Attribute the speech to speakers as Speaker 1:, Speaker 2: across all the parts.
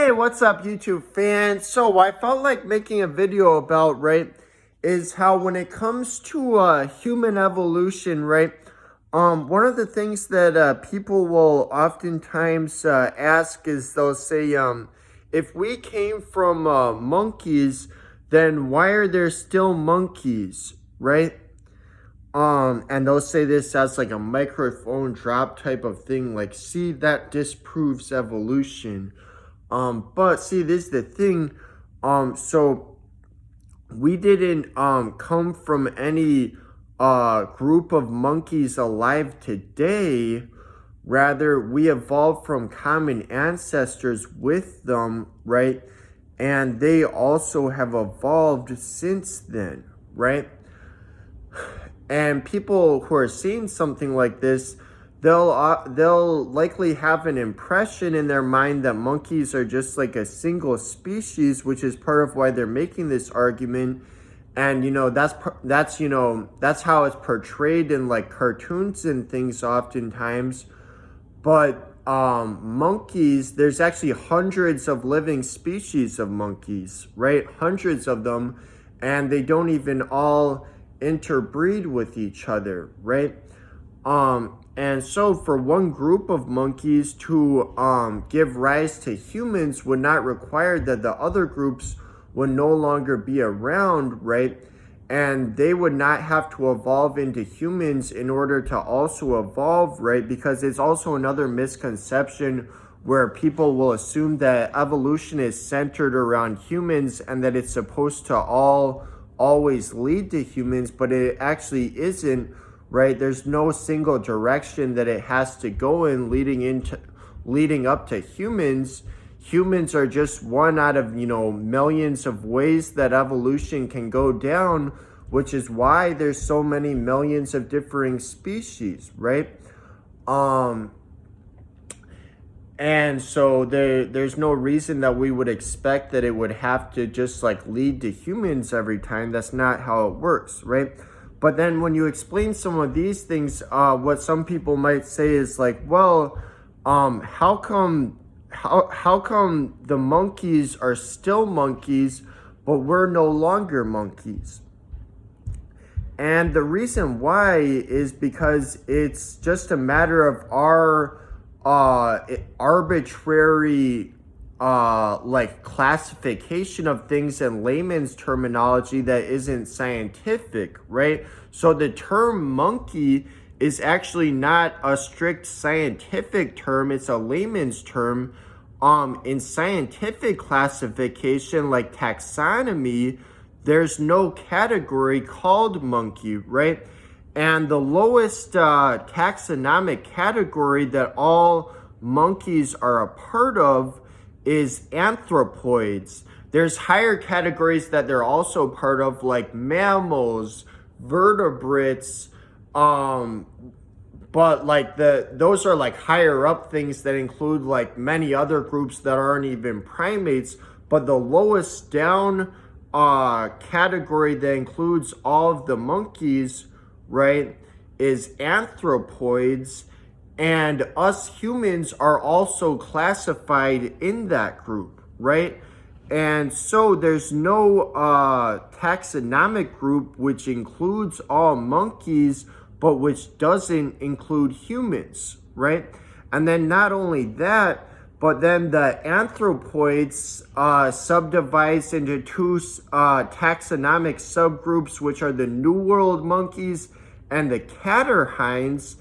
Speaker 1: Hey, what's up, YouTube fans? So I felt like making a video about, right, is how when it comes to human evolution, right, one of the things that people will oftentimes ask is they'll say, if we came from monkeys, then why are there still monkeys, right? And they'll say this as like a microphone drop type of thing, like, see, that disproves evolution. But see, this is the thing. So we didn't come from any group of monkeys alive today. Rather, we evolved from common ancestors with them, right? And they also have evolved since then, right? And people who are seeing something like this, they'll likely have an impression in their mind that monkeys are just like a single species, which is part of why they're making this argument. And that's how it's portrayed in like cartoons and things oftentimes. But monkeys, there's actually hundreds of living species of monkeys, right? Hundreds of them, and they don't even all interbreed with each other, right? And so for one group of monkeys to give rise to humans would not require that the other groups would no longer be around, right? And they would not have to evolve into humans in order to also evolve, right? Because it's also another misconception where people will assume that evolution is centered around humans and that it's supposed to always lead to humans, but it actually isn't, right? There's no single direction that it has to go in leading up to humans. Humans are just one out of, millions of ways that evolution can go down, which is why there's so many millions of differing species, right? And so there's no reason that we would expect that it would have to just like lead to humans every time. That's not how it works, right? But then when you explain some of these things, what some people might say is like, well, how come the monkeys are still monkeys, but we're no longer monkeys? And the reason why is because it's just a matter of our arbitrary like classification of things in layman's terminology that isn't scientific, right? So the term monkey is actually not a strict scientific term, it's a layman's term. In scientific classification like taxonomy, there's no category called monkey, right? And the lowest taxonomic category that all monkeys are a part of is anthropoids. There's higher categories that they're also part of, like mammals, vertebrates, but like those are like higher up things that include like many other groups that aren't even primates. But the lowest down category that includes all of the monkeys, right, is anthropoids, and us humans are also classified in that group, right? And so there's no taxonomic group which includes all monkeys but which doesn't include humans, right? And then not only that, but then the anthropoids subdivides into two taxonomic subgroups, which are the New World monkeys and the Catarrhines.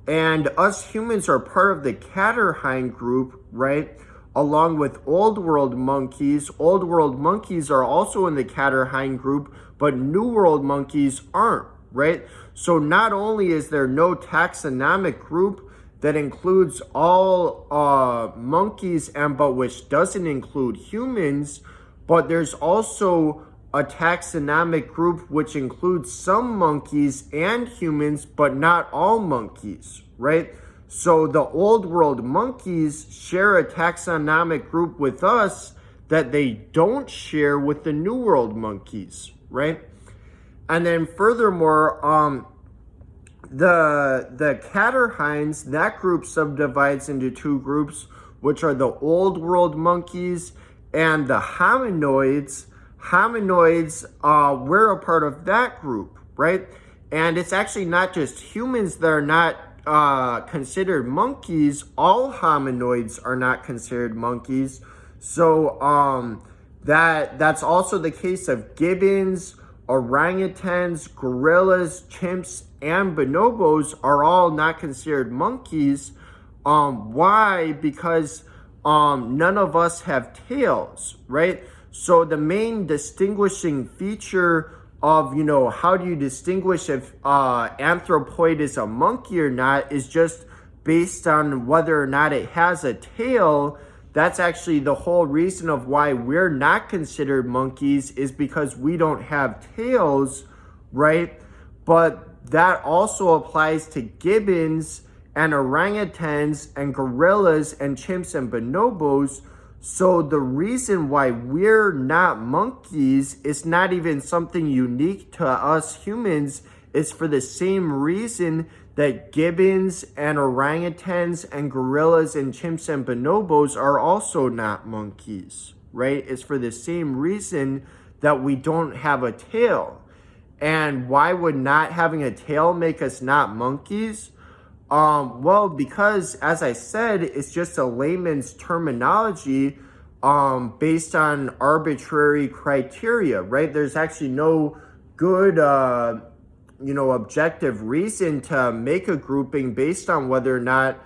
Speaker 1: And us humans are part of the Catarrhine group, right? Along with Old World monkeys. Old World monkeys are also in the Catarrhine group, but New World monkeys aren't, right? So not only is there no taxonomic group that includes all monkeys but which doesn't include humans, but there's also a taxonomic group which includes some monkeys and humans, but not all monkeys, right? So the Old World monkeys share a taxonomic group with us that they don't share with the New World monkeys, right? And then furthermore, the Catarrhines, that group subdivides into two groups. which are the old world monkeys, and the hominoids. Hominoids, we're a part of that group, right? And it's actually not just humans that are not considered monkeys. All hominoids are not considered monkeys. So that's also the case of gibbons, orangutans, gorillas, chimps, and bonobos are all not considered monkeys. Why? Because none of us have tails, right? So the main distinguishing feature of, how do you distinguish if anthropoid is a monkey or not is just based on whether or not it has a tail. That's actually the whole reason of why we're not considered monkeys, is because we don't have tails, right? But that also applies to gibbons and orangutans and gorillas and chimps and bonobos. So the reason why we're not monkeys is not even something unique to us humans. It's for the same reason that gibbons and orangutans and gorillas and chimps and bonobos are also not monkeys, right? It's for the same reason that we don't have a tail. And why would not having a tail make us not monkeys? Well, because as I said, it's just a layman's terminology based on arbitrary criteria, right? There's actually no good, objective reason to make a grouping based on whether or not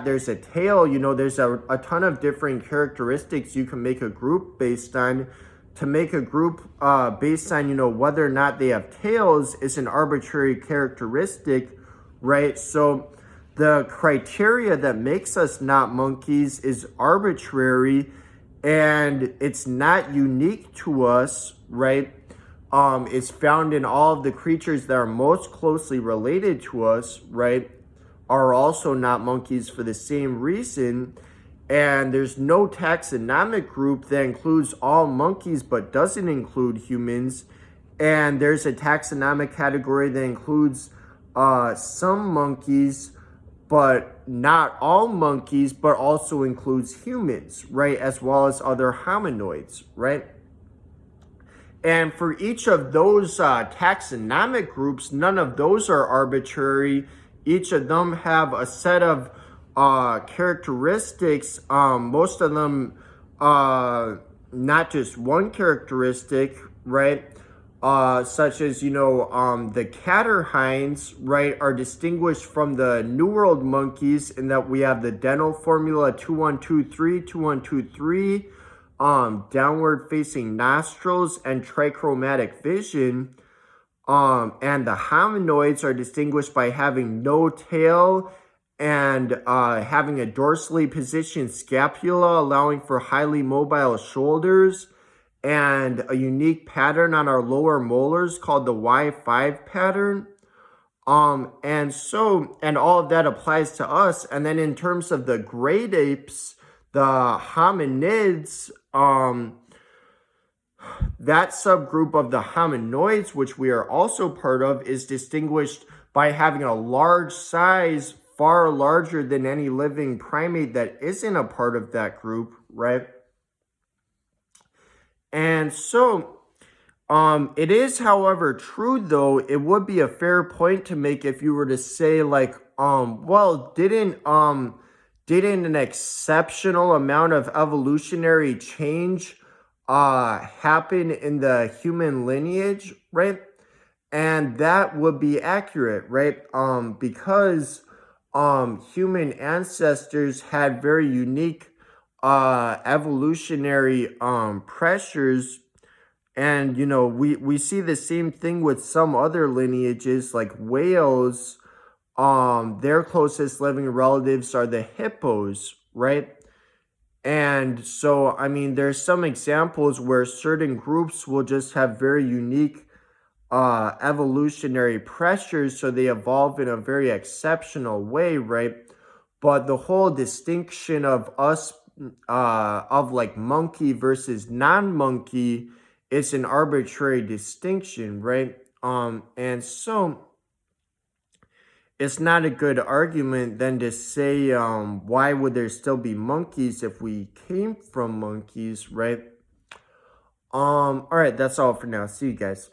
Speaker 1: there's a tail. There's a ton of different characteristics you can make a group based on. To make a group based on, whether or not they have tails is an arbitrary characteristic, right? So the criteria that makes us not monkeys is arbitrary, and it's not unique to us, right? It's found in all of the creatures that are most closely related to us, right? Are also not monkeys for the same reason. And there's no taxonomic group that includes all monkeys but doesn't include humans. And there's a taxonomic category that includes some monkeys but not all monkeys, but also includes humans, right? As well as other hominoids, right? And for each of those taxonomic groups, none of those are arbitrary. Each of them have a set of characteristics, most of them not just one characteristic, right? Such as, the catarrhines, right, are distinguished from the New World monkeys in that we have the dental formula 2123, 2123, downward facing nostrils, and trichromatic vision. And the hominoids are distinguished by having no tail and having a dorsally positioned scapula, allowing for highly mobile shoulders, and a unique pattern on our lower molars called the Y5 pattern. And all of that applies to us. And then in terms of the great apes, the hominids, that subgroup of the hominoids, which we are also part of, is distinguished by having a large size, far larger than any living primate that isn't a part of that group, right? And so, it is, however, true, though, it would be a fair point to make if you were to say, like, didn't an exceptional amount of evolutionary change happen in the human lineage, right? And that would be accurate, right? Because human ancestors had very unique evolutionary pressures. And, we see the same thing with some other lineages, like whales. Their closest living relatives are the hippos, right? And so, there's some examples where certain groups will just have very unique evolutionary pressures, so they evolve in a very exceptional way, right? But the whole distinction of us, of like monkey versus non-monkey, is an arbitrary distinction, right? And so it's not a good argument then to say, why would there still be monkeys if we came from monkeys, right? All right, that's all for now. See you guys.